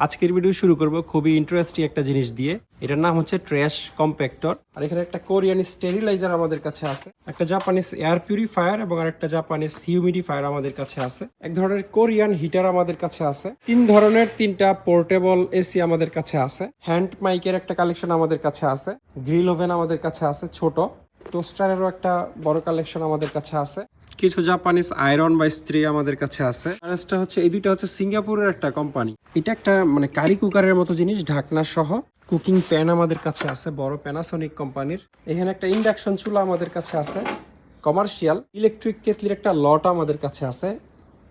আজকের ভিডিও শুরু করব খুবই ইন্টারেস্টিং একটা জিনিস দিয়ে। এটার নাম হচ্ছে ট্র্যাশ কম্প্যাক্টর। আর এখানে একটা কোরিয়ান স্টেরিলাইজার আমাদের কাছে আছে, একটা জাপানিজ এয়ার পিউরিফায়ার এবং আরেকটা জাপানিজ হিউমিডিফায়ার আমাদের কাছে আছে, এক ধরনের কোরিয়ান হিটার আমাদের কাছে আছে, তিন ধরনের তিনটা পোর্টেবল এসি আমাদের কাছে আছে, হ্যান্ড মাইকের একটা কালেকশন আমাদের কাছে আছে, গ্রিল ওভেন আমাদের কাছে আছে, ছোট টোস্টারেরও একটা বড় কালেকশন আমাদের কাছে আছে, কিছু জাপানিজ আয়রন বা ইস্ত্রি আমাদের কাছে আছে। আরেকটা হচ্ছে এই দুইটা হচ্ছে সিঙ্গাপুরের একটা কোম্পানি। এটা একটা মানে কারি কুকারের মতো জিনিস, ঢাকনা সহ। কুকিং প্যান আমাদের কাছে আছে বড় প্যানাসোনিক কোম্পানির। এখানে একটা ইন্ডাকশন চুলা আমাদের কাছে আছে কমার্শিয়াল। ইলেকট্রিক কেটলির একটা লট আমাদের কাছে আছে,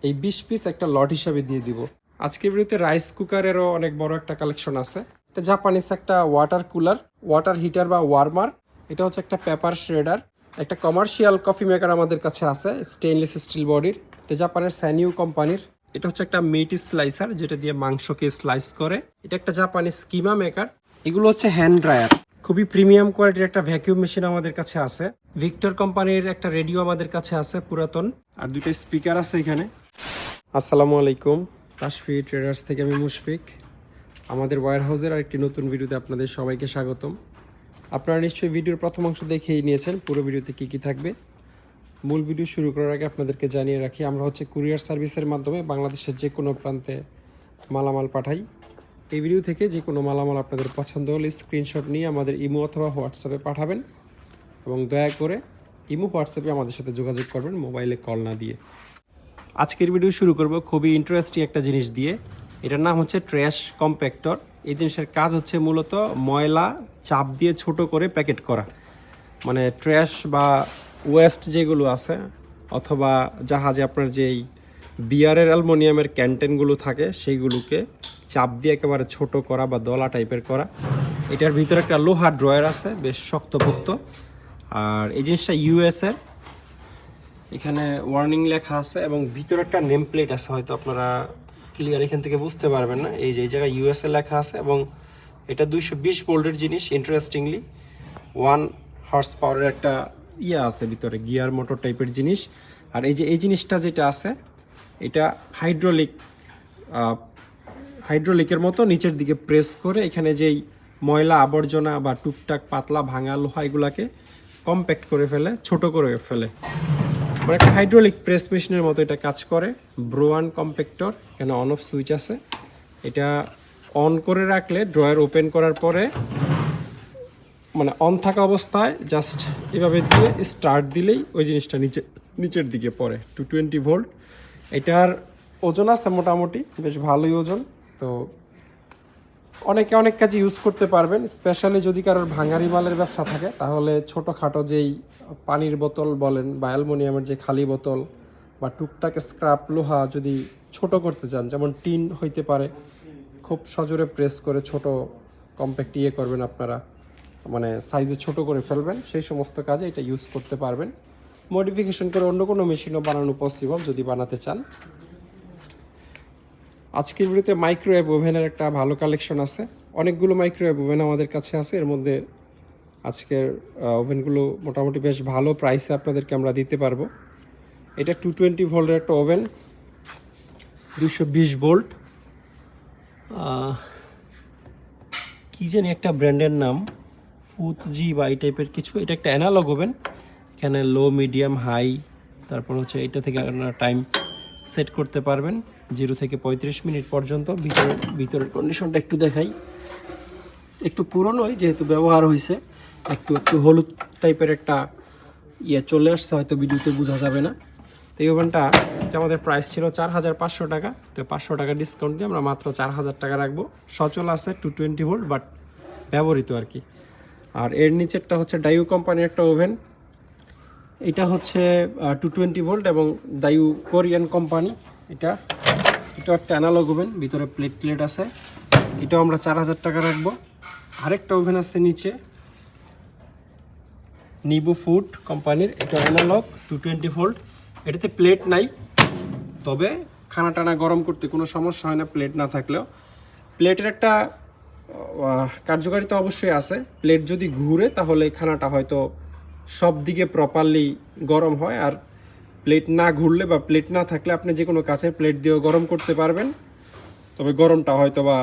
এই 20 পিস একটা লট হিসাবে দিয়ে দিব। আজকের ভিডিওতে রাইস কুকারেরও অনেক বড় একটা কালেকশন আছে। এটা জাপানিজ একটা ওয়াটার কুলার, ওয়াটার হিটার বা ওয়ার্মার। এটা হচ্ছে একটা পেপার শ্রেডার। একটা কমার্শিয়াল কফি মেকার আমাদের কাছে আছে স্টেইনলেস স্টিল বডির, এটা জাপানের স্যানিউ কোম্পানির। এটা হচ্ছে একটা মিট স্লাইসার যেটা দিয়ে মাংসকে স্লাইস করে। এটা একটা জাপানিজ স্কিমা মেকার। এগুলো হচ্ছে হ্যান্ড ড্রায়ার। খুবই প্রিমিয়াম কোয়ালিটির একটা ভ্যাকিউম মেশিন আমাদের কাছে আছে। ভিক্টর কোম্পানির একটা রেডিও আমাদের কাছে আছে পুরাতন, আর দুটো স্পিকার আছে এখানে। আসসালামু আলাইকুম, তাশফি ট্রেডার্স থেকে আমি মুশফিক। আমাদের ওয়্যার হাউসের আরেকটি নতুন ভিডিওতে আপনাদের সবাইকে স্বাগতম। আপনারা নিশ্চয়ই ভিডিওর প্রথম অংশ দেখেই নিয়েছেন পুরো ভিডিওতে কী কী থাকবে। মূল ভিডিও শুরু করার আগে আপনাদেরকে জানিয়ে রাখি, আমরা হচ্ছে কুরিয়ার সার্ভিসের মাধ্যমে বাংলাদেশের যে কোনো প্রান্তে মালামাল পাঠাই। এই ভিডিও থেকে যে কোনো মালামাল আপনাদের পছন্দ হলে স্ক্রিনশট নিয়ে আমাদের ইমো অথবা হোয়াটসঅ্যাপে পাঠাবেন, এবং দয়া করে ইমো হোয়াটসঅ্যাপে আমাদের সাথে যোগাযোগ করবেন, মোবাইলে কল না দিয়ে। আজকের ভিডিও শুরু করব খুবই ইন্টারেস্টিং একটা জিনিস দিয়ে। এটার নাম হচ্ছে ট্র্যাশ কম্প্যাক্টর। এই জিনিসের কাজ হচ্ছে মূলত ময়লা চাপ দিয়ে ছোট করে প্যাকেট করা, মানে ট্র্যাশ বা ওয়েস্ট যেগুলো আছে, অথবা জাহাজে আপনার যেই বিয়ারের অ্যালুমিনিয়ামের ক্যান্টেনগুলো থাকে সেইগুলোকে চাপ দিয়ে একেবারে ছোট করা বা দলা টাইপের করা। এটার ভিতরে একটা লোহার ড্রয়ার আছে বেশ শক্তপোক্ত। আর এই জিনিসটা ইউএসএর, এখানে ওয়ার্নিং লেখা আছে এবং ভিতরে একটা নেম প্লেট আছে, হয়তো আপনারা ক্লিয়ার এখান থেকে বুঝতে পারবেন না। এই যে এই জায়গায় ইউএসএ লেখা আছে, এবং এটা 220 ভোল্টের জিনিস। ইন্টারেস্টিংলি 1 হর্স পাওয়ারের একটা আছে ভিতরে, গিয়ার মোটর টাইপের জিনিস। আর এই যে এই জিনিসটা যেটা আছে, এটা হাইড্রোলিকের মতো নিচের দিকে প্রেস করে এখানে যেই ময়লা আবর্জনা বা টুকটাক পাতলা ভাঙা লোহা এগুলাকে কম্প্যাক্ট করে ফেলে, ছোট করে ফেলে। মানে একটা হাইড্রোলিক প্রেস মেশিনের মতো এটা কাজ করে। ব্রোয়ান কম্প্যাক্টর, এখানে অন অফ সুইচ আছে। এটা অন করে রাখলে ড্রয়ার ওপেন করার পরে মানে অন থাকা অবস্থায় জাস্ট এভাবে দিয়ে স্টার্ট দিলেই ওই জিনিসটা নিচের দিকে পড়ে। 220 ভোল্ট। এটার ওজন আছে মোটামুটি বেশ ভালোই ওজন। তো অনেকে অনেক কাজে ইউজ করতে পারবেন, স্পেশালি যদি কারোর ভাঙারি মালের ব্যবসা থাকে, তাহলে ছোটোখাটো যেই পানির বোতল বলেন বা অ্যালুমিনিয়ামের যে খালি বোতল বা টুকটাক স্ক্র্যাপ লোহা যদি ছোট করতে চান, যেমন টিন হইতে পারে, খুব সজোরে প্রেস করে ছোট কম্প্যাক্ট করবেন আপনারা, মানে সাইজে ছোট করে ফেলবেন, সেই সমস্ত কাজে এটা ইউজ করতে পারবেন। মডিফিকেশন করে অন্য কোনো মেশিনও বানানো পসিবল যদি বানাতে চান। আজকের ভিডিওতে মাইক্রোওয়েভ ওভেনের একটা ভালো কালেকশন আছে। অনেকগুলো মাইক্রোওয়েভ ওভেন আমাদের কাছে আছে। এর মধ্যে আজকের ওভেনগুলো মোটামুটি বেশ ভালো প্রাইসে আপনাদেরকে আমরা দিতে পারবো। এটা 220 ভোল্টের একটা ওভেন, 220 ভোল্ট। কী জানি একটা ব্র্যান্ডের নাম, ফুতজি বা এই টাইপের কিছু। এটা একটা অ্যানালগ ওভেন, এখানে লো, মিডিয়াম, হাই, তারপর হচ্ছে এটা থেকে আপনারা টাইম সেট করতে পারবেন 0 থেকে 35 মিনিট পর্যন্ত। ভিতরের কন্ডিশনটা একটু দেখাই। একটু পুরনোই, যেহেতু ব্যবহার হয়েছে, একটু হলুদ টাইপের একটা চলে আসছে, হয়তো ভিডিওতে বোঝা যাবে না। তো এই ওভেনটা আমাদের প্রাইস ছিল 4500 টাকা। তো 500 টাকা ডিসকাউন্ট দিয়ে আমরা মাত্র 4000 টাকা রাখবো। সচল আছে 220 ভোল্ট, বাট ব্যবহৃত আর কি। আর এর নিচেরটা হচ্ছে ডাইউ কোম্পানির একটা ওভেন। এটা হচ্ছে 220 ভোল্ট এবং ডাইউ কোরিয়ান কোম্পানি। এটা একটা অ্যানালগ ওভেন, ভিতরে প্লেট আছে। এটাও আমরা 4000 টাকা রাখবো। আরেকটা ওভেন আছে নিচে, নিবু ফুড কোম্পানির, এটা অ্যানালগ 220 ভোল্ট। এটাতে প্লেট নাই, তবে খানা টানা গরম করতে কোনো সমস্যা হয় না প্লেট না থাকলেও। প্লেটের একটা কার্যকারিতা অবশ্যই আছে। প্লেট যদি ঘুরে তাহলে খানাটা হয়তো সব দিকে প্রপারলি গরম হয়, আর প্লেট না ঘুরলে বা প্লেট না থাকলে আপনি যে কোনো কাছের প্লেট দিয়েও গরম করতে পারবেন। তো তবে গরমটা হয়তো বা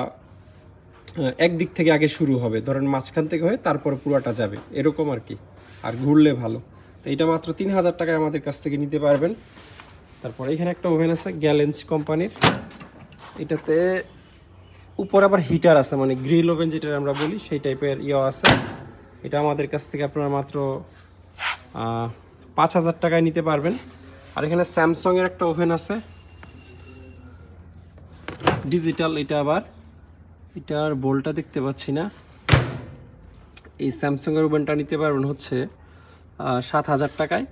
একদিক থেকে আগে শুরু হবে, ধরেন মাঝখান থেকে হয়ে তারপরে পুরোটা যাবে এরকম আর কি, আর ঘুরলে ভালো। তো এটা মাত্র 3000 টাকায় আমাদের কাছ থেকে নিতে পারবেন। তারপরে এখানে একটা ওভেন আছে গ্যালেন্স কোম্পানির, এটাতে উপরে আবার হিটার আছে, মানে গ্রিল ওভেন যেটা আমরা বলি সেই টাইপের আছে। এটা আমাদের কাছ থেকে আপনারা মাত্র 5000 টাকায় নিতে পারবেন। আর এখানে স্যামসাংয়ের একটা ওভেন আছে ডিজিটাল, এটা আবার এটার বোলটা দেখতে পাচ্ছি না। এই স্যামসাংয়ের ওভেনটা নিতে পারবেন হচ্ছে 7000 টাকায়।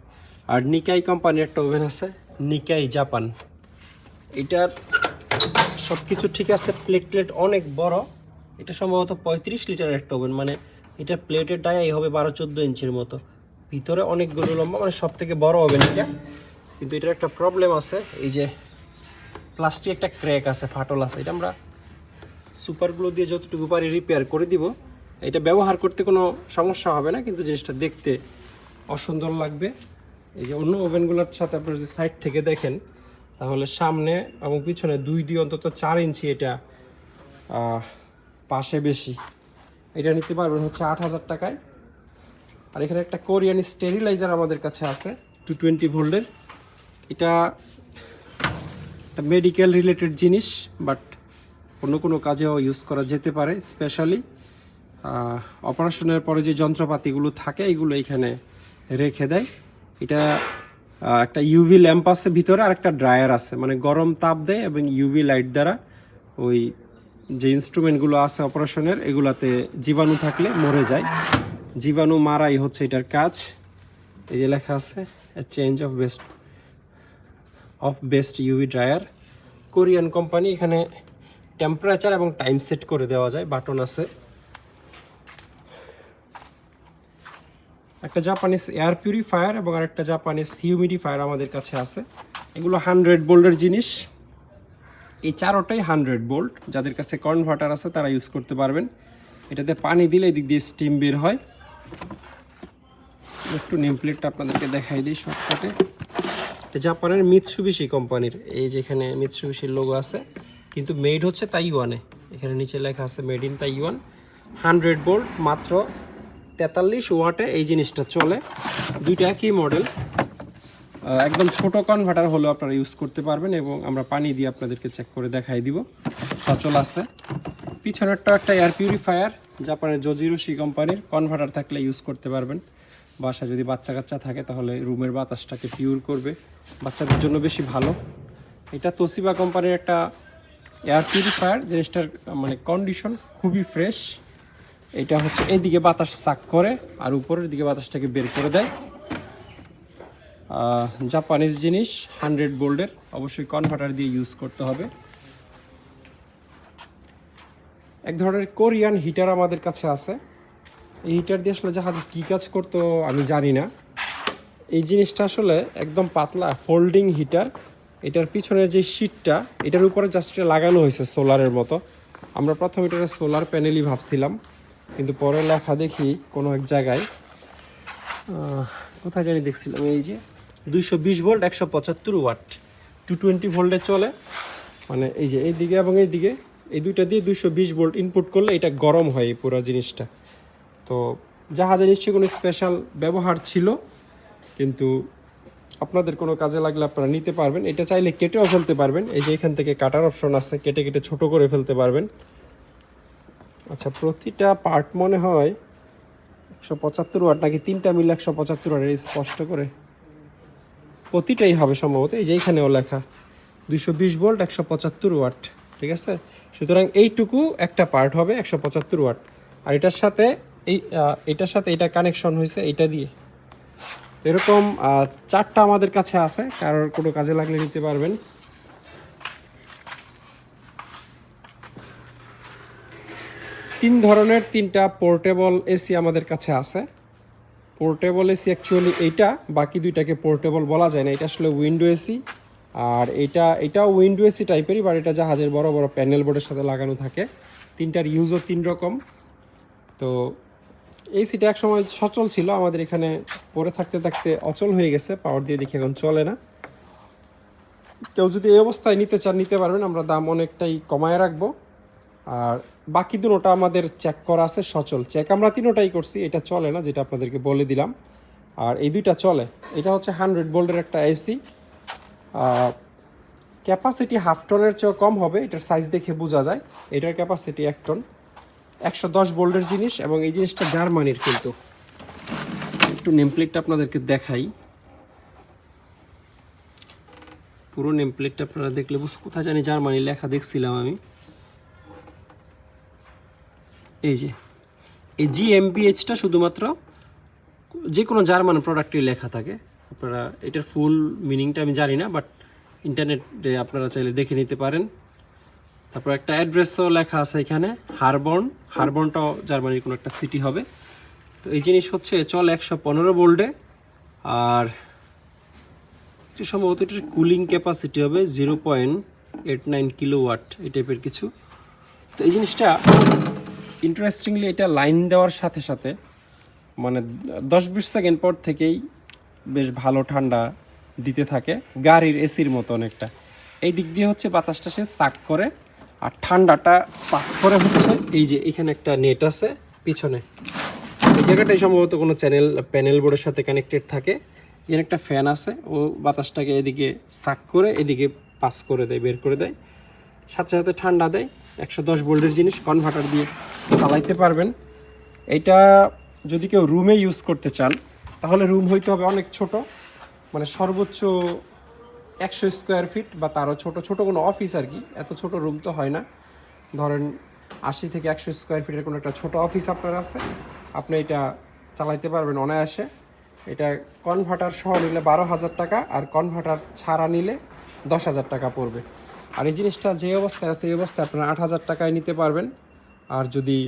আর নিকাই কোম্পানির একটা ওভেন আছে, নিকাই জাপান, এটার সব কিছু ঠিক আছে, প্লেট অনেক বড়। এটা সম্ভবত 35 লিটারের একটা ওভেন, মানে এটা প্লেটের ডায়াই হবে 12-14 ইঞ্চির মতো, ভিতরে অনেকগুলো লম্বা, মানে সব থেকে বড় ওভেন এটা। কিন্তু এটার একটা প্রবলেম আছে, এই যে প্লাস্টিক একটা ক্র্যাক আছে, ফাটল আছে, এটা আমরা সুপারগুলো দিয়ে যতটুকু পারি রিপেয়ার করে দিব। এটা ব্যবহার করতে কোনো সমস্যা হবে না, কিন্তু জিনিসটা দেখতে অসুন্দর লাগবে। এই যে অন্য ওভেনগুলোর সাথে আপনারা যদি সাইড থেকে দেখেন তাহলে সামনে এবং পিছনে দুই অন্তত 4 ইঞ্চি এটা পাশে বেশি। এটা নিতে পারবেন হচ্ছে 8000 টাকায়। আর এখানে একটা কোরিয়ান স্টেরিলাইজার আমাদের কাছে আছে 220 ভোল্টের। এটা মেডিকেল রিলেটেড জিনিস, বাট অন্য কোনো কাজেও ইউজ করা যেতে পারে। স্পেশালি অপারেশনের পরে যে যন্ত্রপাতিগুলো থাকে এগুলো এখানে রেখে দেয়। এটা একটা ইউভি ল্যাম্প আছে ভিতরে, আর একটা ড্রায়ার আছে, মানে গরম তাপ দেয় এবং ইউভি লাইট দ্বারা ওই যে ইনস্ট্রুমেন্টগুলো আছে অপারেশনের এগুলাতে জীবাণু থাকলে মরে যায়। জীবাণু মারাই হচ্ছে এটার কাজ। এই যে লেখা আছে change of best UV dryer, Korean company. এখানে টেম্পারেচার এবং টাইম সেট করে দেওয়া যায়, বাটন আছে। একটা জাপানিজ এয়ার পিউরিফায়ার এবং আরেকটা জাপানিজ হিউমিডিফায়ার আমাদের কাছে আছে। এগুলো 100 ভোল্টের জিনিস, এই চারোটাই 100 ভোল্ট। যাদের কাছে কনভার্টার আছে তারা ইউজ করতে পারবেন। এটাতে পানি দিলে এদিক দিয়ে স্টিম বের হয়। একটু নেম প্লেটটা আপনাদেরকে দেখাই দিই শর্টকাটে। এটা জাপানের মিৎসুবিশি কোম্পানির, এই যেখানে মিৎসুবিশির লোগো আছে, কিন্তু মেড হচ্ছে তাইওয়ানে। এখানে নিচে লেখা আছে মেড ইন তাইওয়ান। 100 ভোল্ট, মাত্র 43 ওয়াটে এই জিনিসটা চলে। দুইটা একই মডেল, একদম ছোট কনভার্টার হলেও আপনারা ইউজ করতে পারবেন, এবং আমরা পানি দিয়ে আপনাদেরকে চেক করে দেখাই দিব। সচল আছে। পিছনেরটা একটা এয়ার পিউরিফায়ার, জাপানের জোজিরোশি কোম্পানির। কনভার্টার থাকলে ইউজ করতে পারবেন। বাসায় যদি বাচ্চা কাচ্চা থাকে তাহলে রুমের বাতাসটাকে পিওর করবে, বাচ্চাদের জন্য বেশি ভালো। এটা তোশিবা কোম্পানির একটা এয়ার পিউরিফায়ার, জিনিসটার মানে কন্ডিশন খুবই ফ্রেশ। এটা হচ্ছে এইদিকে বাতাস সাক করে আর উপরের দিকে বাতাসটাকে বের করে দেয়। জাপানিজ জিনিস, 100 ভোল্টের, অবশ্যই কনভার্টার দিয়ে ইউজ করতে হবে। এক ধরনের কোরিয়ান হিটার আমাদের কাছে আছে। এই হিটার দিয়ে আসলে জাহাজে কী কাজ করতো আমি জানি না। এই জিনিসটা আসলে একদম পাতলা ফোল্ডিং হিটার। এটার পিছনের যে শীটটা এটার উপরে জাস্ট এটা লাগানো হয়েছে সোলারের মতো। আমরা প্রথমে এটার সোলার প্যানেলই ভাবছিলাম, কিন্তু পরে লেখা দেখি কোনো এক জায়গায়, কোথায় জানি দেখছিলাম, এই যে 220 ভোল্ট 175 ওয়াট 220 ভোল্টে চলে। মানে এই যে এইদিকে এবং এইদিকে এই দুইটা দিয়ে 220 ভোল্ট ইনপুট করলে এটা গরম হয় এই পুরো জিনিসটা। তো জাহাজে নিশ্চয়ই কোনো স্পেশাল ব্যবহার ছিল, কিন্তু আপনাদের কোনো কাজে লাগলে আপনারা নিতে পারবেন। এটা চাইলে কেটেও ফেলতে পারবেন, এই যে এখান থেকে কাটার অপশন আছে, কেটে কেটে ছোট করে ফেলতে পারবেন। আচ্ছা, প্রতিটা পার্ট মনে হয় 175 ওয়াট, নাকি তিনটা মিলে 175 ওয়াট, স্পষ্ট করে প্রতিটাই হবে সম্ভবত। এই যে এখানেও লেখা 220 ভোল্ট 175 ওয়াট, ঠিক আছে। সুতরাং এইটুকু একটা পার্ট হবে 175 ওয়াট। আর এটার সাথে এটার সাথে এটা কানেকশন হয়েছে এটা দিয়ে। এরকম 4টা আমাদের কাছে আছে, কারোর কোনো কাজে লাগলে নিতে পারবেন। তিন ধরনের 3টা পোর্টেবল এসি আমাদের কাছে আছে। পোর্টেবল এসি অ্যাকচুয়ালি এইটা, বাকি দুইটাকে পোর্টেবল বলা যায় না। এটা আসলে উইন্ডো এসি, আর এটাও উইন্ডো এসি টাইপেরই, বাট এটা জাহাজের বড় বড় প্যানেল বোর্ডের সাথে লাগানো থাকে। 3টার ইউজও 3 রকম। তো এসিটা এক সময় সচল ছিল আমাদের এখানে, পরে থাকতে থাকতে অচল হয়ে গেছে, পাওয়ার দিয়ে দেখি এখন চলে না। কেউ যদি এই অবস্থায় নিতে চান নিতে পারবেন, আমরা দাম অনেকটাই কমায় রাখবো। আর বাকি দুটোটা আমাদের চেক করা আছে সচল, চেক আমরা তিনোটাই করছি, এটা চলে না যেটা আপনাদেরকে বলে দিলাম, আর এই দুইটা চলে। এটা হচ্ছে 100 ভোল্টের একটা এসি, ক্যাপাসিটি হাফ টনের চেয়েও কম হবে, এটার সাইজ দেখে বোঝা যায়। এটার ক্যাপাসিটি 1 টন, 110 ভোল্টের জিনিস, এবং এই জিনিসটা জার্মানির। কিন্তু একটু নেমপ্লেটটা আপনাদেরকে দেখাই, পুরো নেমপ্লেটটা আপনারা দেখলে কোথায় জানি জার্মানি লেখা দেখছিলাম আমি। এই যে এই GmbHটা শুধুমাত্র যে কোনো জার্মান প্রোডাক্টে লেখা থাকে, আপনারা এটার ফুল মিনিংটা আমি জানি না, বাট ইন্টারনেটে আপনারা চাইলে দেখে নিতে পারেন। তারপর একটা অ্যাড্রেসও লেখা আছে এখানে, হারবর্নটাও জার্মানির কোনো একটা সিটি হবে। তো এই জিনিস হচ্ছে চলে 115 ভোল্টে, আর সম্ভবত এটার কুলিং ক্যাপাসিটি হবে 0.89 কিলোওয়াট, এই টাইপের কিছু। তো এই জিনিসটা ইন্টারেস্টিংলি এটা লাইন দেওয়ার সাথে সাথে মানে 10-20 সেকেন্ড পর থেকেই বেশ ভালো ঠান্ডা দিতে থাকে, গাড়ির এসির মতো অনেকটা। এই দিক দিয়ে হচ্ছে বাতাসটা সে সাক করে, আর ঠান্ডাটা পাস করে হচ্ছে এই যে এখানে একটা নেট আছে পিছনে, এই জায়গাটাই সম্ভবত কোনো প্যানেল বোর্ডের সাথে কানেক্টেড থাকে। এখানে একটা ফ্যান আছে, ও বাতাসটাকে এদিকে সাক করে এদিকে পাস করে দেয়, বের করে দেয়, সাথে সাথে ঠান্ডা দেয়। 110 ভোল্টের জিনিস, কনভার্টার দিয়ে চালাইতে পারবেন। এইটা যদি কেউ রুমে ইউজ করতে চান তাহলে রুম হইতে হবে অনেক ছোট, মানে সর্বোচ্চ 100 স্কোয়ার ফিট বা তারও ছোট কোনো অফিস আর কি, এত ছোট রুম তো হয় না। ধরেন 80 থেকে 100 স্কোয়ার ফিটের কোনো একটা ছোট অফিস আপনার আছে, আপনি এটা চালাইতে পারবেন অনায়াসে। এটা কনভার্টার সহ নিলে 12,000 টাকা, আর কনভার্টার ছাড়া নিলে 10,000 টাকা পড়বে। আর এই জিনিসটা যে অবস্থায় আছে এই অবস্থায় আপনারা 8,000 টাকায় নিতে পারবেন। আর যদি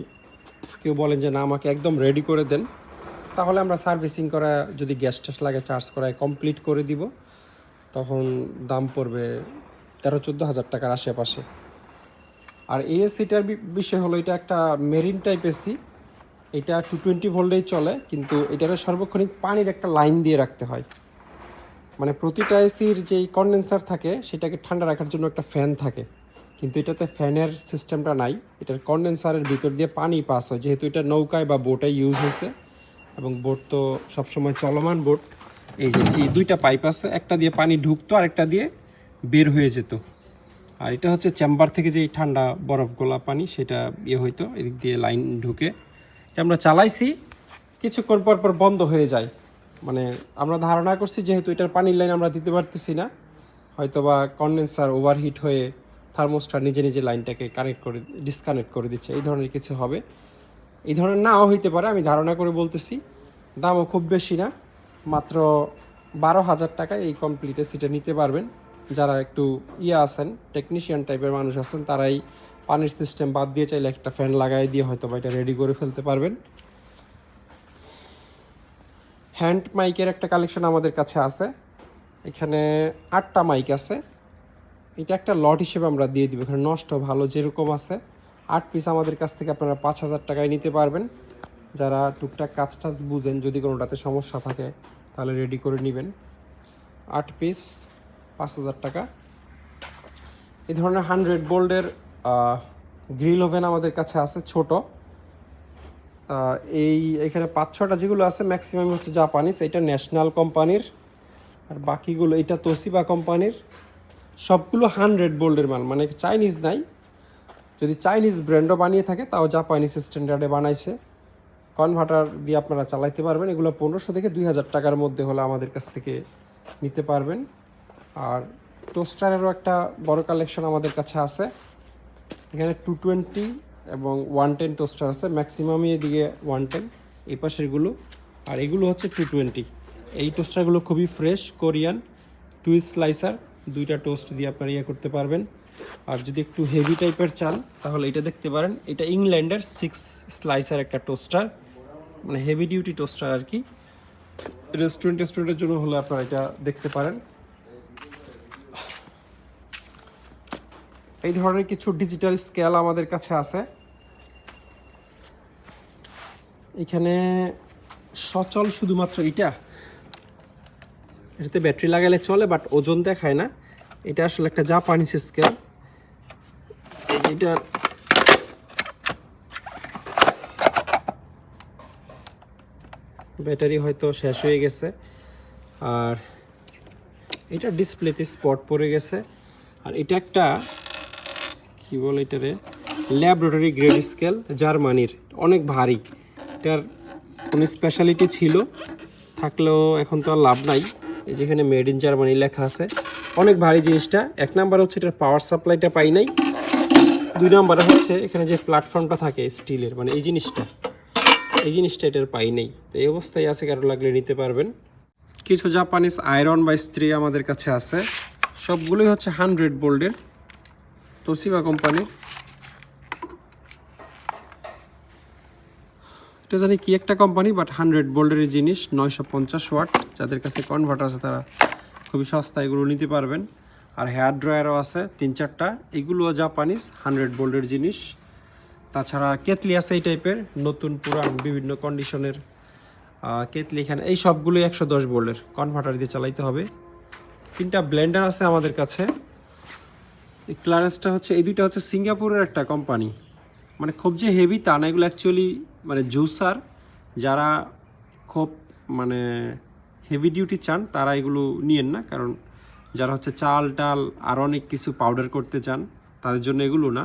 কেউ বলেন যে না আমাকে একদম রেডি করে দেন, তাহলে আমরা সার্ভিসিং করা, যদি গ্যাস ট্যাস লাগে চার্জ করায় কমপ্লিট করে দিব, তখন দাম পড়বে 13-14 হাজার টাকার আশেপাশে। আর এই এসিটার বিষয় হলো এটা একটা মেরিন টাইপ এসি, এটা 220 ভোল্টেই চলে, কিন্তু এটারে সর্বক্ষণিক পানির একটা লাইন দিয়ে রাখতে হয়। মানে প্রতিটা এসির যেই কন্ডেন্সার থাকে সেটাকে ঠান্ডা রাখার জন্য একটা ফ্যান থাকে, কিন্তু এটাতে ফ্যানের সিস্টেমটা নাই। এটার কন্ডেন্সারের ভিতর দিয়ে পানি পাস হয়, যেহেতু এটা নৌকায় বা বোটে ইউজ হয়েছে, এবং বোট তো সবসময় চলমান বোট। এই যে দুইটা পাইপ আছে, একটা দিয়ে পানি ঢুকতো আর একটা দিয়ে বের হয়ে যেত। আর এটা হচ্ছে চেম্বার থেকে যেই ঠান্ডা বরফ গোলা পানি সেটা হইতো, এদিক দিয়ে লাইন ঢুকে। এটা আমরা চালাইছি, কিছুক্ষণ পর পর বন্ধ হয়ে যায়। মানে আমরা ধারণা করছি যেহেতু এটার পানির লাইন আমরা দিতে পারতেছি না, হয়তো বা কন্ডেন্সার ওভারহিট হয়ে থার্মোস্টার নিজে নিজে লাইনটাকে ডিসকানেক্ট করে দিচ্ছে, এই ধরনের কিছু হবে। এই ধরনের নাও হইতে পারে, আমি ধারণা করে বলতেছি। দামও খুব বেশি না, মাত্র 12,000 টাকায় এই কমপ্লিট এসিটা নিতে পারবেন। যারা একটু আছেন, টেকনিশিয়ান টাইপের মানুষ আছেন, তারাই পানির সিস্টেম বাদ দিয়ে চাইলে একটা ফ্যান লাগাই দিয়ে হয়তো বা এটা রেডি করে ফেলতে পারবেন। হ্যান্ড মাইকের একটা কালেকশন আমাদের কাছে আছে, এখানে 8টা মাইক আছে। এটা একটা লট হিসেবে আমরা দিয়ে দিব, এখানে নষ্ট ভালো যেরকম আছে 8 পিস আমাদের কাছ থেকে আপনারা 5,000 টাকায় নিতে পারবেন। যারা টুকটাক কাজ টাজ বুঝেন, যদি কোনোটাতে সমস্যা থাকে তাহলে রেডি করে নেবেন। 8 পিস 5,000 টাকা। এই ধরনের 100 ভোল্টের গ্রিল ওভেন আমাদের কাছে আছে ছোট। এখানে 5-6টা যেগুলো আছে ম্যাক্সিমাম হচ্ছে জাপানিজ, এটা ন্যাশনাল কোম্পানির, আর বাকিগুলো এটা তোশিবা কোম্পানির। সবগুলো 100 ভোল্টের মাল, মানে চাইনিজ নাই। যদি চাইনিজ ব্র্যান্ডও বানিয়ে থাকে তাও জাপানিজ স্ট্যান্ডার্ডে বানাইছে। কনভার্টার দিয়ে আপনারা চালাইতে পারবেন। এগুলো 1500 থেকে 2,000 টাকার মধ্যে হলে আমাদের কাছ থেকে নিতে পারবেন। আর টোস্টারেরও একটা বড় কালেকশন আমাদের কাছে আছে, এখানে 220 এবং 110 টোস্টার আছে, ম্যাক্সিমামই এদিকে 110 এই পাশেরগুলো, আর এগুলো হচ্ছে 220। এই টোস্টারগুলো খুবই ফ্রেশ, কোরিয়ান টুইস্ট স্লাইসার, 2টা টোস্ট দিয়ে আপনারা করতে পারবেন। আর যদি একটু হেভি টাইপের চান তাহলে এটা দেখতে পারেন, এটা ইংল্যান্ডের 6 স্লাইসার একটা টোস্টার, মানে হেভি ডিউটি টোস্টার আর কি। রেস্টুরেন্টের জন্য হলে আপনারা এটা দেখতে পারেন। এই ধরনের কিছু ডিজিটাল স্কেল আমাদের কাছে আছে। এখানে সচল শুধুমাত্র এটাতে ব্যাটারি লাগালে চলে, বাট ওজন দেখায় না। এটা আসলে একটা জাপানিজ স্কেল। এটার ব্যাটারি হয়তো শেষ হয়ে গেছে, আর এটা ডিসপ্লেতে স্পট পড়ে গেছে। আর এটা একটা কি বলে এটারে, ল্যাবরেটরি গ্রেড স্কেল, জার্মানির, অনেক ভারী। এটার কোনো স্পেশালিটি ছিল থাকলেও এখন তো আর লাভ নাই। এই যেখানে মেড ইন জার্মানি লেখা আছে, অনেক ভারী জিনিসটা। এক নাম্বার হচ্ছে এটার পাওয়ার সাপ্লাইটা পাই নাই। 2 নাম্বারে হচ্ছে এখানে যে প্ল্যাটফর্মটা থাকে স্টিলের, মানে এই জিনিসটা এটার পাই নাই। তো এই অবস্থায় আছে, কারো লাগলে নিতে পারবেন। কিছু জাপানিজ আয়রন বা ইস্ত্রি আমাদের কাছে আছে, সবগুলোই হচ্ছে 100 ভোল্টের, তোশিবা কোম্পানির। এটা জানি কি একটা কোম্পানি, বাট 100 ভোল্টের জিনিস, 950 ওয়াট। যাদের কাছে কনভার্টার আছে তারা খুবই সস্তা এগুলো নিতে পারবেন। আর হেয়ার ড্রায়ারও আছে 3-4টা, এগুলোও জাপানিজ 100 ভোল্টের জিনিস। তাছাড়া কেতলি আছে এই টাইপের, নতুন পুরান বিভিন্ন কন্ডিশনের কেতলি। এখানে এই সবগুলোই 110 ভোল্টের, কনভার্টার দিয়ে চালাইতে হবে। 3টা ব্লেন্ডার আছে আমাদের কাছে। এই ক্লারেন্সটা হচ্ছে, এই দুইটা হচ্ছে সিঙ্গাপুরের একটা কোম্পানি, মানে খুব যে হেভি তা না, এগুলো অ্যাকচুয়ালি মানে জুসার। যারা খুব মানে হেভি ডিউটি চান তারা এগুলো নিয়েন না, কারণ যারা হচ্ছে চাল টাল আর অনেক কিছু পাউডার করতে চান তাদের জন্য এগুলো না।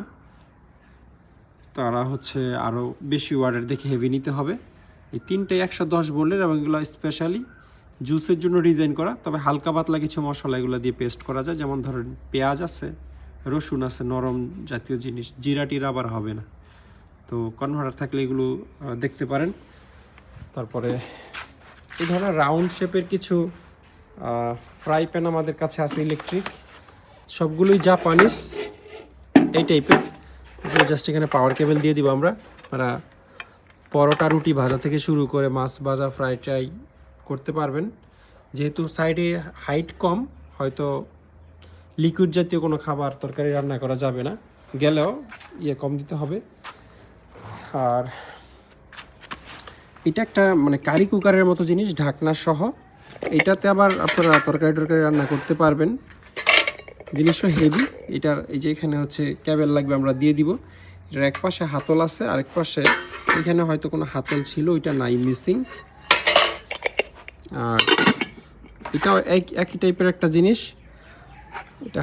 তারা হচ্ছে আরও বেশি ওয়াটের দেখে হেভি নিতে হবে। এই 3টাই 110 ভোল্টের, এবং এগুলো স্পেশালি জুসের জন্য ডিজাইন করা। তবে হালকা পাতলা কিছু মশলা এগুলো দিয়ে পেস্ট করা যায়, যেমন ধরেন পেঁয়াজ আছে, রসুন আছে, নরম জাতীয় জিনিস, জিরা টিরা আবার হবে না। তো কনভার্টার থাকলে এগুলো দেখতে পারেন। তারপরে এই ধরনের রাউন্ড শেপের কিছু ফ্রাই প্যান আমাদের কাছে আছে ইলেকট্রিক, সবগুলোই জাপানিজ এই টাইপের। জাস্ট এখানে পাওয়ার কেবল দিয়ে দিব আমরা। আপনারা পরোটা রুটি ভাজা থেকে শুরু করে মাছ ভাজা, ফ্রাই ট্রাই করতে পারবেন। যেহেতু সাইডে হাইট কম, হয়তো লিকুইড জাতীয় কোনো খাবার তরকারি রান্না করা যাবে না, গেলেও কম দিতে হবে। আর এটা একটা মানে কারি কুকারের মতো জিনিস, ঢাকনা সহ। এটাতে আবার আপনারা তরকারি রান্না করতে পারবেন। জিনিসটা হেভি। এটার এই যে এখানে হচ্ছে ক্যাবেল লাগবে, আমরা দিয়ে দিব। এটার এক পাশে হাতল আছে, আরেক পাশে এখানে হয়তো কোনো হাতল ছিল, ওইটা নাই, মিসিং। আর এটাও একই টাইপের একটা জিনিস। এটা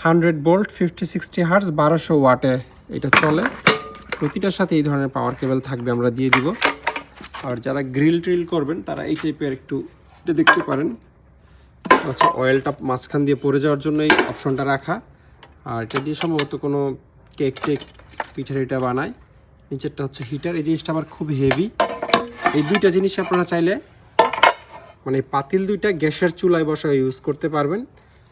100 ভোল্ট, 50-60 হার্টজ, 1200 ওয়াটে এটা চলে। প্রতিটার সাথে এই ধরনের পাওয়ার কেবল থাকবে, আমরা দিয়ে দিব। আর যারা গ্রিল ট্রিল করবেন তারা এই টাইপের একটু এটা দেখতে পারেন। আচ্ছা, অয়েলটা মাঝখান দিয়ে পড়ে যাওয়ার জন্য এই অপশনটা রাখা। আর এটা দিয়ে সম্ভবত কোনো কেক টেক পিঠার এটা বানায়। নিচেরটা হচ্ছে হিটার। এই জিনিসটা আবার খুব হেভি। এই দুইটা জিনিস আপনারা চাইলে মানে পাতিল দুইটা গ্যাসের চুলায় বসায় ইউজ করতে পারবেন,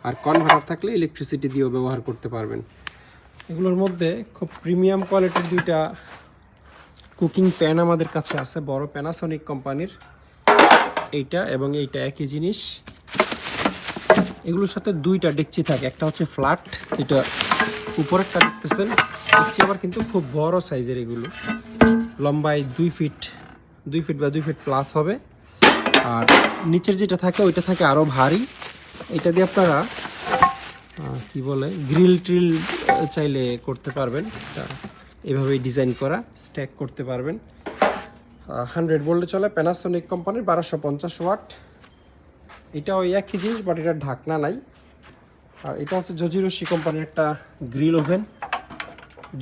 আর কনভার্টার থাকলে ইলেকট্রিসিটি দিয়েও ব্যবহার করতে পারবেন। এগুলোর মধ্যে খুব প্রিমিয়াম কোয়ালিটির দুইটা কুকিং প্যান আমাদের কাছে আছে, বড় প্যানাসোনিক কোম্পানির। এইটা এবং এইটা একই জিনিস। এগুলোর সাথে 2টা ডেকচি থাকে, একটা হচ্ছে ফ্ল্যাট, এটা উপরেরটা দেখতেছেন। ডেকচি আবার কিন্তু খুব বড় সাইজের, এগুলো লম্বায় 2 ফিট বা 2 ফিট প্লাস হবে। আর নিচের যেটা থাকে ওইটা থাকে আরও ভারী। এটা দিয়ে আপনারা কি বলে গ্রিল ট্রিল চাইলে করতে পারবেন। এভাবেই ডিজাইন করা, স্ট্যাক করতে পারবেন। 100 ভোল্টে চলে, প্যানাসোনিক কোম্পানির, 1250 ওয়াট। এটাও একই জিনিস, বাট এটার ঢাকনা নাই। আর এটা হচ্ছে জজিরোশি কোম্পানির একটা গ্রিল ওভেন,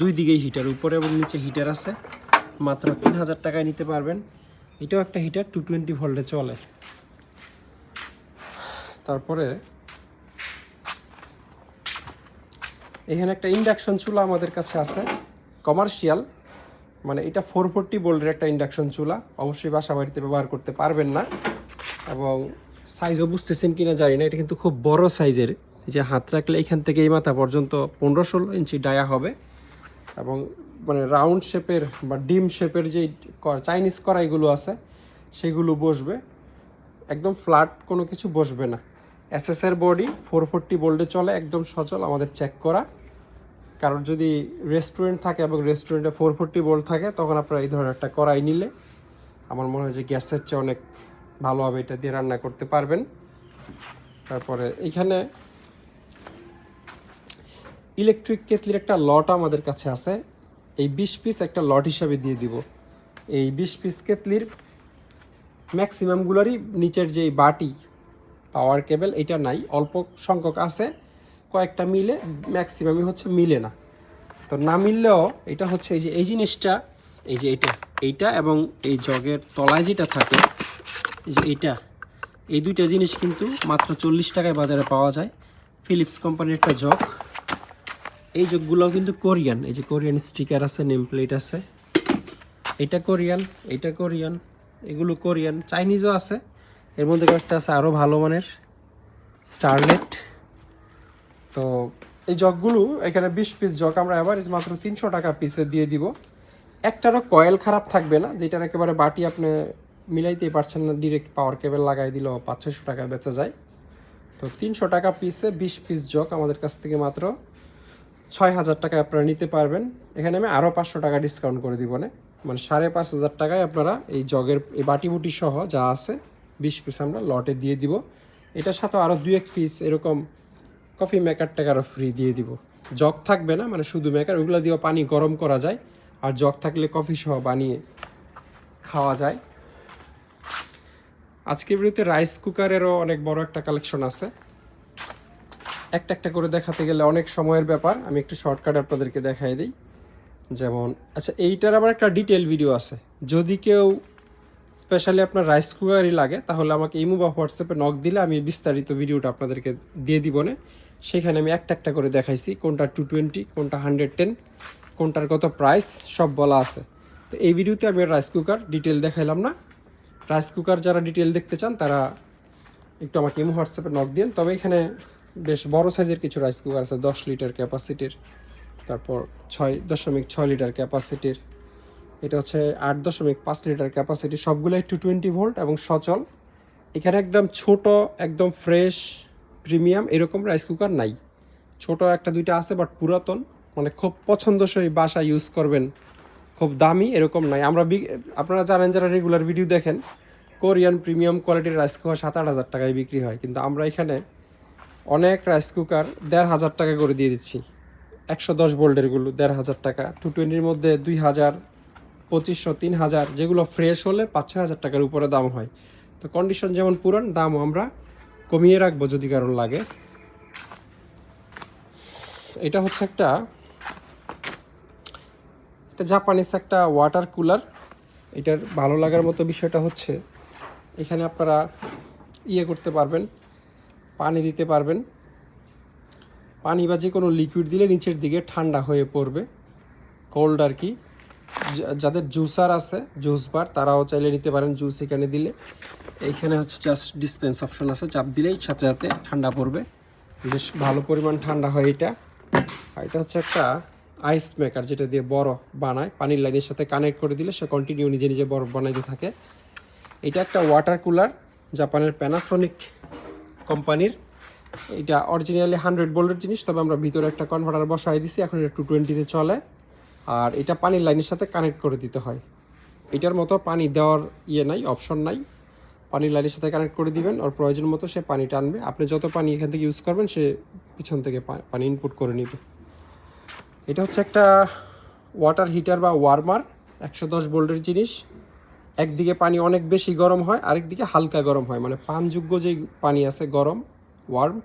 2 দিকেই হিটার, উপরে এবং নিচে হিটার আছে। মাত্র 3000 টাকায় নিতে পারবেন। এটাও একটা হিটার, 220 ভোল্টে চলে। তারপরে এখানে একটা ইন্ডাকশন চুলা আমাদের কাছে আছে, কমার্শিয়াল, মানে এটা 440 ভোল্টের একটা ইন্ডাকশন চুলা। অবশ্যই বাসা বাড়িতে ব্যবহার করতে পারবেন না, এবং সাইজও বুঝতেছেন কিনা জানি না, এটা কিন্তু খুব বড় সাইজের। যে হাত রাখলে এখান থেকে এই মাথা পর্যন্ত 15-16 ইঞ্চি ডায়া হবে, এবং মানে রাউন্ড শেপের বা ডিম শেপের যে চাইনিজ কড়াইগুলো আছে সেগুলো বসবে, একদম ফ্ল্যাট কোনো কিছু বসবে না। এসএসের বডি, 440 ভোল্টে চলে, একদম সচল, আমাদের চেক করা। কারণ যদি রেস্টুরেন্ট থাকে এবং রেস্টুরেন্টে 440 ভোল্ট থাকে, তখন আপনারা এই ধরনের একটা কড়াই নিলে আমার মনে হয় যে গ্যাসের চেয়ে অনেক ভালোভাবে এটা দিয়ে রান্না করতে পারবেন। তারপরে এইখানে ইলেকট্রিক কেটলির একটা লট আমাদের কাছে আছে, এই 20 পিস একটা লট হিসাবে দিয়ে দিব। এই 20 পিস কেটলির ম্যাক্সিমামগুলোরই নিচের যে বাটি পাওয়ার কেবল এটা নাই, অল্প সংখ্যক আছে, কয়েকটা মিলে, ম্যাক্সিমামই হচ্ছে মিলে না। তো না মিললেও এটা হচ্ছে এই যে এই জিনিসটা, এই যে এইটা এবং এই জগের তলায় যেটা থাকে, এই যে এই দুইটা জিনিস কিন্তু মাত্র 40 টাকায় বাজারে পাওয়া যায়। ফিলিপস কোম্পানির একটা জগ। এই জগগুলোও কিন্তু কোরিয়ান, এই যে কোরিয়ান স্টিকার আছে, নেম প্লেট আছে। এটা কোরিয়ান, এটা কোরিয়ান, এগুলো কোরিয়ান, চাইনিজও আছে। এর মধ্যে কয়েকটা আছে আরও ভালো মানের, স্টারলেট। তো এই জগগুলো এখানে 20 পিস জগ আমরা অ্যাভারেজ মাত্র 300 টাকা পিসে দিয়ে দিব। একটারও কয়েল খারাপ থাকবে না, যেটার একেবারে বাটি আপনি মিলাইতেই পারছেন না, ডিরেক্ট পাওয়ার কেবল লাগাই দিলেও 500-600 টাকা বেচা যায়। তো 300 টাকা পিসে 20 পিস জগ আমাদের কাছ থেকে মাত্র 6000 টাকায় আপনারা নিতে পারবেন। এখানে আমি আরও 500 টাকা ডিসকাউন্ট করে দিব না, মানে 5500 টাকায় আপনারা এই জগের এই বাটি বুটি সহ যা আছে 20 পিস আমরা লটে দিয়ে দিব। এটার সাথে আরও 2-1 পিস এরকম কফি মেকার টাকারও ফ্রি দিয়ে দিব। জগ থাকবে না, মানে শুধু মেকার, ওগুলো দিয়েও পানি গরম করা যায়, আর জগ থাকলে কফি সহ বানিয়ে খাওয়া যায়। আজকের ভিডিওতে রাইস কুকারেরও অনেক বড় একটা কালেকশন আছে, একটা একটা করে দেখাতে গেলে অনেক সময়ের ব্যাপার, আমি একটু শর্টকাট আপনাদেরকে দেখাই দিই। যেমন আচ্ছা, এইটার আবার একটা ডিটেল ভিডিও আছে, যদি কেউ স্পেশালি আপনার রাইস কুকারই লাগে তাহলে আমাকে ইমো বা হোয়াটসঅ্যাপে নক দিলে আমি বিস্তারিত ভিডিওটা আপনাদেরকে দিয়ে দিব না। সেখানে আমি একটা একটা করে দেখাইছি, কোনটা 220, কোনটা 110, কোনটার কত প্রাইস সব বলা আছে। তো এই ভিডিওতে আমি রাইস কুকার ডিটেল দেখাইলাম না। রাইস কুকার যারা ডিটেল দেখতে চান তারা একটু আমাকে ইমো হোয়াটসঅ্যাপে নক দিন। তবে এখানে বেশ বড় সাইজের কিছু রাইস কুকার আছে, 10 লিটার ক্যাপাসিটির, তারপর 6.6 লিটার ক্যাপাসিটির, এটা হচ্ছে 8.5 লিটার ক্যাপাসিটি, সবগুলোই 220 ভোল্ট এবং সচল। এখানে একদম ছোট, একদম ফ্রেশ প্রিমিয়াম এরকম রাইস কুকার নাই। ছোট একটা দুইটা আছে, বাট পুরাতন, মানে খুব পছন্দসই বাসা ইউজ করবেন, খুব দামি এরকম নাই। আপনারা জানেন যারা রেগুলার ভিডিও দেখেন, কোরিয়ান প্রিমিয়াম কোয়ালিটির রাইস কুকার 7-8 হাজার টাকায় বিক্রি হয়, কিন্তু আমরা এখানে অনেক রাইস কুকার 1500 টাকা করে দিয়ে দিচ্ছি। 110 ভোল্টেরগুলো 1500 টাকা, 220-র মধ্যে 2000, 2500, 3000, যেগুলো ফ্রেশ হলে 5-6 হাজার টাকার উপরে দাম হয়। তো কন্ডিশন যেমন পুরান, দামও আমরা কমিয়ে রাখবো যদি কারোর লাগে। এটা হচ্ছে একটা জাপানিজ একটা ওয়াটার কুলার। এটার ভালো লাগার মতো বিষয়টা হচ্ছে এখানে আপনারা করতে পারবেন, পানি দিতে পারবেন, পানি বা যে কোনো লিকুইড দিলে নিচের দিকে ঠান্ডা হয়ে পড়বে, কোল্ড আর কি। যাদের জুসার আছে, জুস বার, তারাও চাইলে নিতে পারেন জুস এখানে দিলে। এইখানে হচ্ছে জাস্ট ডিসপেন্স অপশন আছে, চাপ দিলেই সাথে সাথে ঠান্ডা পড়বে, বেশ ভালো পরিমাণ ঠান্ডা হয় এটা। আর এটা হচ্ছে একটা আইস মেকার, যেটা দিয়ে বরফ বানায়, পানির লাইনের সাথে কানেক্ট করে দিলে সে কন্টিনিউ নিজে নিজে বরফ বানাইতে থাকে। এটা একটা ওয়াটার কুলার, জাপানের প্যানাসোনিক কোম্পানির। এটা অরিজিনালি 100 ভোল্টের জিনিস, তবে আমরা ভিতরে একটা কনভার্টার বসাই দিছি, এখন এটা 220-তে চলে। আর এটা পানির লাইনের সাথে কানেক্ট করে দিতে হয়। এটার মতো পানি দেওয়ার নাই, অপশন নাই, পানির লাইনের সাথে কানেক্ট করে দিবেন, ওর প্রয়োজন মতো সে পানি টানবে। আপনি যত পানি এখান থেকে ইউজ করবেন সে পিছন থেকে পানি ইনপুট করে নেবে। এটা হচ্ছে একটা ওয়াটার হিটার বা ওয়ার্মার, 110 ভোল্টের জিনিস। একদিকে পানি অনেক বেশি গরম হয়, আরেকদিকে হালকা গরম হয়, মানে পানযোগ্য যেই পানি আছে গরম, ওয়ার্ম।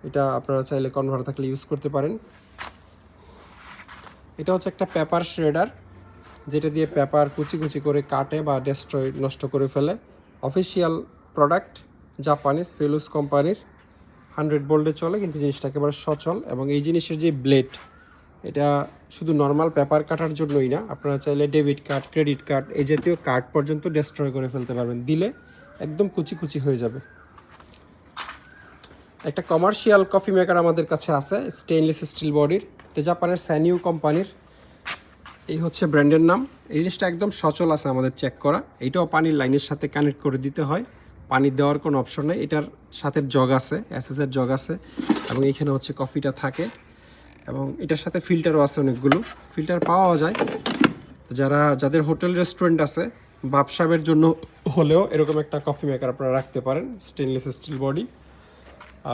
এটা আপনারা চাইলে কনভার্টার থাকলে ইউজ করতে পারেন। এটা হচ্ছে একটা পেপার শ্রেডার, যেটা দিয়ে পেপার কুচি কুচি করে কাটে বা ডেস্ট্রয়, নষ্ট করে ফেলে। অফিসিয়াল প্রোডাক্ট, জাপানিজ ফিলিপস কোম্পানির, 100 ভোল্টে চলে, কিন্তু জিনিসটা একেবারে সচল। এবং এই জিনিসের যে ব্লেড, এটা শুধু নর্মাল পেপার কাটার জন্যই না, আপনারা চাইলে ডেবিট কার্ড, ক্রেডিট কার্ড, এই জাতীয় কার্ড পর্যন্ত ডেস্ট্রয় করে ফেলতে পারবেন, দিলে একদম কুচি কুচি হয়ে যাবে। একটা কমার্শিয়াল কফি মেকার আমাদের কাছে আছে, স্টেইনলেস স্টিল বডির, এটা জাপানের স্যানিউ কোম্পানির, এই হচ্ছে ব্র্যান্ডের নাম। এই জিনিসটা একদম সচল আছে আমাদের চেক করা। এইটাও পানির লাইনের সাথে কানেক্ট করে দিতে হয়, পানি দেওয়ার কোনো অপশন নেই। এটার সাথে জগ আছে, এসএসের জগ আছে, এবং এইখানে হচ্ছে কফিটা থাকে, এবং এটার সাথে ফিল্টারও আছে, অনেকগুলো ফিল্টার পাওয়া যায়। যাদের হোটেল রেস্টুরেন্ট আছে, ব্যবসায়ের জন্য হলেও এরকম একটা কফি মেকার আপনারা রাখতে পারেন, স্টেনলেস স্টিল বডি।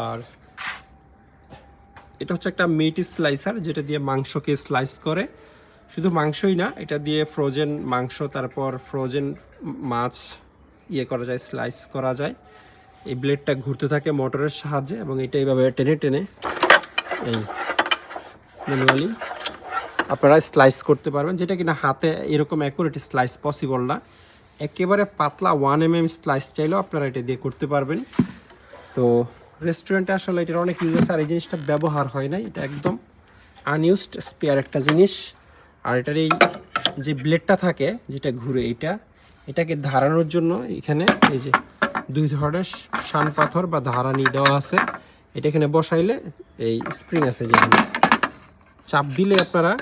আর এটা হচ্ছে একটা মিট স্লাইসার, যেটা দিয়ে মাংসকে স্লাইস করে। শুধু মাংসই না, এটা দিয়ে ফ্রোজেন মাংস, তারপর ফ্রোজেন মাছ করা যায়, স্লাইস করা যায়। এই ব্লেডটা ঘুরতে থাকে মোটরের সাহায্যে, এবং এটা এইভাবে টেনে টেনে এই ম্যানুয়ালি আপনারা স্লাইস করতে পারবেন, যেটা কিনা হাতে এরকম অ্যাকুরেট স্লাইস পসিবল না। একেবারে পাতলা 1 mm স্লাইস চাইলেও আপনারা এটা দিয়ে করতে পারবেন। তো রেস্টুরেন্টে আসলে এটার অনেক ইউজ আছে, আর এই জিনিসটা ব্যবহার হয় না, এটা একদম আনইউজড স্পেয়ার একটা জিনিস। আর এটার এই যে ব্লেডটা থাকে যেটা ঘুরে, এটাকে ধারানোর জন্য এখানে এই যে 2 ধরনের শান পাথর বা ধারানি দেওয়া আছে। এটা এখানে বসাইলে এই স্প্রিং আছে, যেখানে চাপ দিলে আপনারা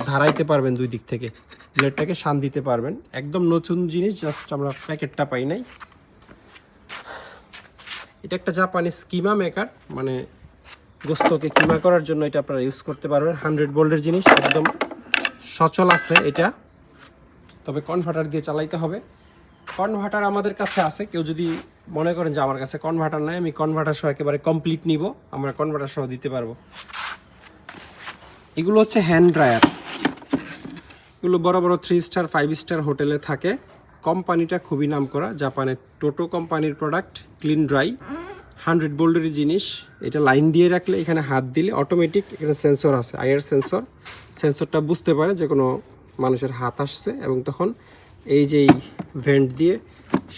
ধারাইতে পারবেন 2 দিক থেকে, ব্লেডটাকে শান দিতে পারবেন। একদম নতুন জিনিস, জাস্ট আমরা প্যাকেটটা পাই নাই। এটা একটা জাপানি কিমা মেকার, মানে গোস্তকে কিমা করার জন্য এটা আপনারা ইউজ করতে পারবেন। 100 ভোল্টের জিনিস, একদম সচল আছে এটা, তবে কনভার্টার দিয়ে চালাইতে হবে। কনভার্টার আমাদের কাছে আছে, কেউ যদি মনে করেন যে আমার কাছে কনভার্টার নাই, আমি কনভার্টার সহ একেবারে কমপ্লিট নিব, আমরা কনভার্টার সহ দিতে পারবো। এগুলো হচ্ছে হ্যান্ড ড্রায়ার, এগুলো বড় বড় 3 স্টার 5 স্টার হোটেলে থাকে। কোম্পানিটা খুবই নামকরা, জাপানের টোটো কোম্পানির প্রোডাক্ট। ক্লিন ড্রাই, 100 ভোল্টের জিনিস। এটা লাইন দিয়ে রাখলে এখানে হাত দিলে অটোমেটিক এখানে সেন্সর আছে, আইআর সেন্সর। সেন্সরটা বুঝতে পারে যে কোনো মানুষের হাত আসছে, এবং তখন এই যে ভেন্ট দিয়ে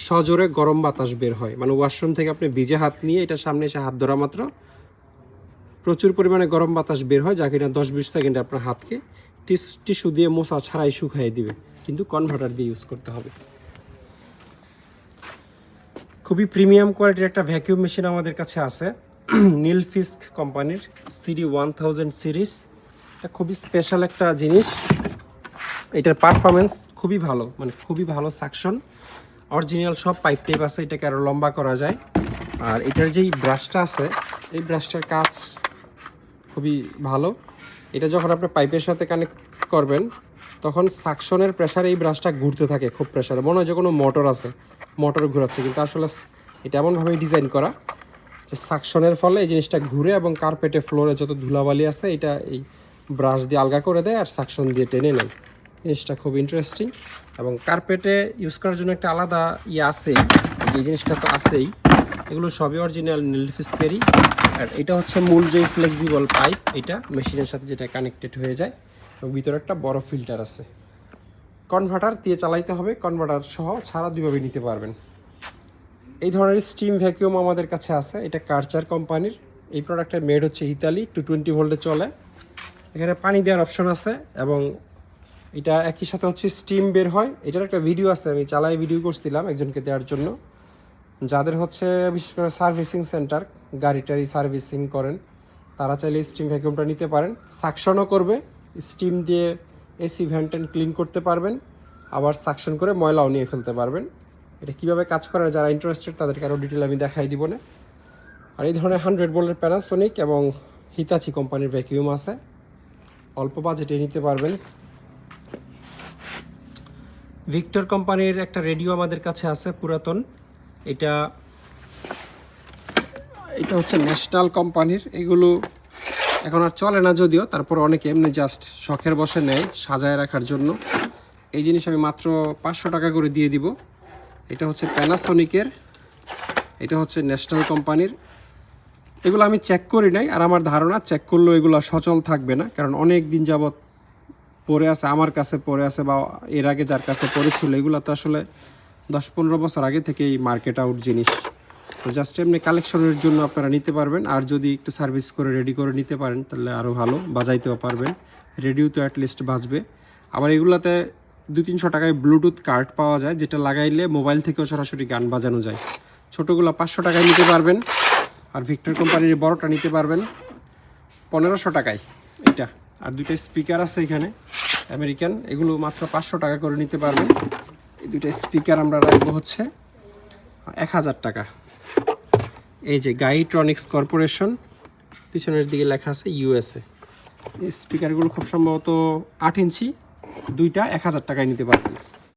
সজোরে গরম বাতাস বের হয়। মানে ওয়াশরুম থেকে আপনি ভিজে হাত নিয়ে এটা সামনে এসে হাত ধরা মাত্র প্রচুর পরিমাণে গরম বাতাস বের হয়, যা কিনা 10-20 সেকেন্ডে আপনার হাতকে টিস্যু দিয়ে মোছা ছাড়াই শুকাই দিবে। কিন্তু কনভার্টার দিয়ে ইউজ করতে হবে। খুবই প্রিমিয়াম কোয়ালিটির একটা ভ্যাকিউম মেশিন আমাদের কাছে আছে, নীলফিস্ক কোম্পানির CD1000 সিরিজ। এটা খুবই স্পেশাল একটা জিনিস, এটার পারফরমেন্স খুবই ভালো, মানে খুবই ভালো সাকশন। অরিজিনাল সব পাইপ টেপ আছে, এটাকে আরও লম্বা করা যায়। আর এটার যেই ব্রাশটা আছে, এই ব্রাশটার কাজ খুবই ভালো। এটা যখন আপনি পাইপের সাথে কানেক্ট করবেন, তখন সাকশনের প্রেসারে এই ব্রাশটা ঘুরতে থাকে খুব প্রেসারে, মনে হয় যে কোনো মোটর আছে, মোটর ঘোরাচ্ছে। কিন্তু আসলে এটা এমনভাবেই ডিজাইন করা যে সাকশনের ফলে এই জিনিসটা ঘুরে, এবং কার্পেটে ফ্লোরে যত ধুলাবালি আছে এটা এই ব্রাশ দিয়ে আলগা করে দেয়, আর সাকশন দিয়ে টেনে নেয়। জিনিসটা খুব ইন্টারেস্টিং, এবং কার্পেটে ইউজ করার জন্য একটা আলাদা আছে, যে জিনিসটা তো আছেই। এগুলো সবই অরিজিনাল নীলফিস্কেরই। আর এটা হচ্ছে মূল যে ফ্লেক্সিবল পাইপ, এটা মেশিনের সাথে যেটা কানেক্টেড হয়ে যায়, এবং ভিতরে একটা বড় ফিল্টার আছে। কনভার্টার দিয়ে চালাইতে হবে, কনভার্টার সহ ছাড়া দুইভাবে নিতে পারবেন। এই ধরনের স্টিম ভ্যাকিউম আমাদের কাছে আছে, এটা কার্চার কোম্পানির। এই প্রোডাক্টের মেড হচ্ছে ইতালি, 220 ভোল্টে চলে। এখানে পানি দেওয়ার অপশন আছে, এবং এটা একই সাথে হচ্ছে স্টিম বের হয়। এটার একটা ভিডিও আছে, আমি চালাই ভিডিও করছিলাম একজনকে দেওয়ার জন্য, যাদের হচ্ছে বিশেষ করে সার্ভিসিং সেন্টার, গাড়ি টাড়ি সার্ভিসিং করেন, তারা চাইলে স্টিম ভ্যাকিউমটা নিতে পারেন। সাকশনও করবে, স্টিম দিয়ে এসি ভেন্টেন ক্লিন করতে পারবেন, আবার সাকশন করে ময়লাও নিয়ে ফেলতে পারবেন। এটা কীভাবে কাজ করে যারা ইন্টারেস্টেড তাদেরকে আরও ডিটেল আমি দেখাই দিব না। আর এই ধরনের 100 ভোল্টের প্যানাসোনিক এবং হিতাচি কোম্পানির ভ্যাকিউম আছে, অল্প বাজেটে নিতে পারবেন। ভিক্টর কোম্পানির একটা রেডিও আমাদের কাছে আছে, পুরাতন। এটা হচ্ছে ন্যাশনাল কোম্পানির। এগুলো এখন আর চলে না যদিও, তারপর অনেকে এমনি জাস্ট শখের বসে নেয় সাজায় রাখার জন্য। এই জিনিস আমি মাত্র 500 টাকা করে দিয়ে দিব। এটা হচ্ছে প্যানাসোনিকের, এটা হচ্ছে ন্যাশনাল কোম্পানির। এগুলো আমি চেক করি নাই, আর আমার ধারণা চেক করলেও এগুলো সচল থাকবে না, কারণ অনেক দিন যাবৎ পড়ে আছে, আমার কাছে পড়ে আছে, বা এর আগে যার কাছে পড়েছিল, এগুলো তো আসলে 10-15 বছর আগে থেকেই মার্কেট আউট জিনিস। তো জাস্ট এমনি কালেকশনের জন্য আপনারা নিতে পারবেন, আর যদি একটু সার্ভিস করে রেডি করে নিতে পারেন তাহলে আরও ভালো, বাজাইতেও পারবেন, রেডিও তো অ্যাটলিস্ট বাজবে। আবার এগুলোতে 200-300 টাকায় ব্লুটুথ কার্ড পাওয়া যায়, যেটা লাগাইলে মোবাইল থেকেও সরাসরি গান বাজানো যায়। ছোটোগুলো 500 টাকায় নিতে পারবেন, আর ভিক্টর কোম্পানির বড়টা নিতে পারবেন 1500 টাকায় এটা। আর 2টা স্পিকার আছে এখানে আমেরিকান, এগুলো মাত্র 500 টাকা করে নিতে পারবেন। এই 2টা স্পিকার আমরা রাখবো হচ্ছে 1000 টাকা। এই যে গাইট্রনিক্স কর্পোরেশন, পিছনের দিকে লেখা আছে USA। এই স্পিকারগুলো খুব সম্ভবত 8 ইঞ্চি, 2টা 1000 টাকায় নিতে পারবেন।